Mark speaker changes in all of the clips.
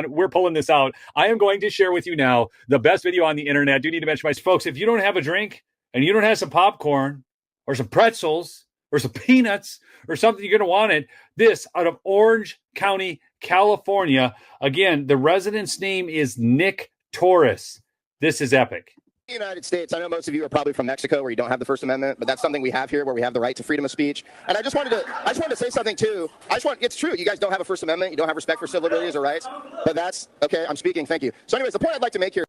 Speaker 1: We're pulling this out. I am going to share with you now the best video on the internet. I do need to mention, my folks, if you don't have a drink and you don't have some popcorn or some pretzels or some peanuts or something, you're going to want it. This out of Orange County, California. Again, the resident's name is Nick Torres. This is epic.
Speaker 2: United States, I know most of you are probably from Mexico where you don't have the First Amendment, but that's something we have here where we have the right to freedom of speech. And I just wanted to say something too. It's true, you guys don't have a First Amendment, you don't have respect for civil liberties or rights, but that's okay. I'm speaking. Thank you. So, anyways, the point I'd like to make here.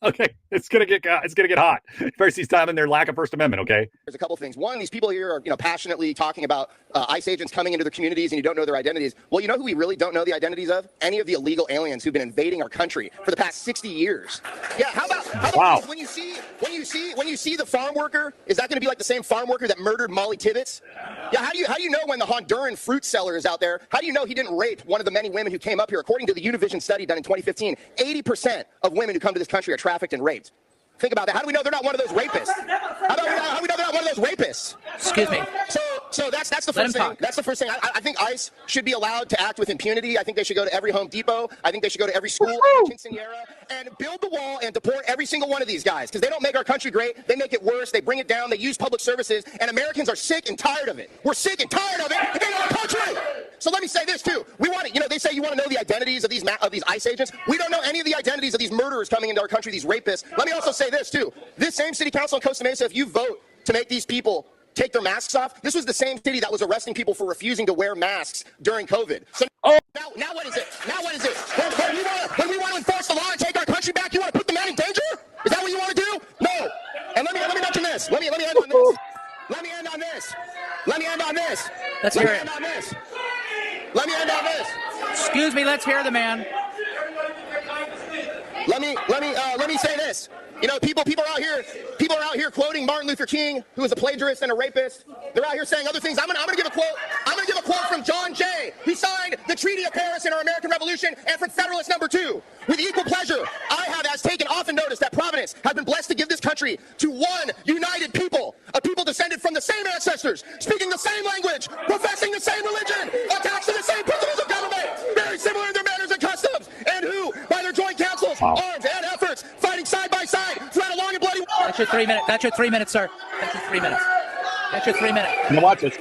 Speaker 1: Okay, it's gonna get hot. First, he's telling their lack of First Amendment. Okay,
Speaker 2: there's a couple things. One, these people here are passionately talking about ICE agents coming into their communities and you don't know their identities. Well, you know who we really don't know the identities of? Any of the illegal aliens who've been invading our country for the past 60 years. Yeah, how about
Speaker 1: wow.
Speaker 2: When you see the farm worker, is that going to be like the same farm worker that murdered Molly Tibbetts? Yeah, how do you know when the Honduran fruit seller is out there? How do you know he didn't rape one of the many women who came up here? According to the Univision study done in 2015, 80% of women who come to this country are trafficked and raped. Think about that. How do we know they're not one of those rapists? How do we know they're not one of those rapists?
Speaker 3: Excuse me.
Speaker 2: So that's the first thing. That's the first thing. I think ICE should be allowed to act with impunity. I think they should go to every Home Depot. I think they should go to every school in the quinceanera and build the wall and deport every single one of these guys because they don't make our country great. They make it worse. They bring it down. They use public services, and Americans are sick and tired of it. We're sick and tired of it in our country. So let me say this too. We want to, they say you want to know the identities of these ICE agents. We don't know any of the identities of these murderers coming into our country, these rapists. Let me also say this too. This same city council in Costa Mesa, if you vote to make these people take their masks off, this was the same city that was arresting people for refusing to wear masks during COVID. So now what is it? Now what is it? When we want to enforce the law and take our country back, you want to put the man in danger? Is that what you want to do? No. And let me mention this. Let me end on this. Let me end on this. Let me end on this.
Speaker 3: Let's hear it.
Speaker 2: Let me end on this.
Speaker 3: Excuse me, let's hear the man.
Speaker 2: Let me say this. People are out here quoting Martin Luther King, who was a plagiarist and a rapist. They're out here saying other things. I'm gonna give a quote. I'm gonna give a quote from John Jay. He signed the Treaty of Paris in our American Revolution and from Federalist Number 2. With equal pleasure, I have as taken often notice that Providence has been blessed to give this country to one united people, a people descended from the same ancestors, speaking the same language, professing the same religion, attached to the same principles of government, very similar in their manners and customs, and who, by their joint councils, arms, and efforts, fighting side by side throughout a long and bloody war.
Speaker 3: That's your 3 minutes. That's your 3 minutes, sir. That's your 3 minutes. That's your 3 minutes.
Speaker 1: I'm gonna watch this.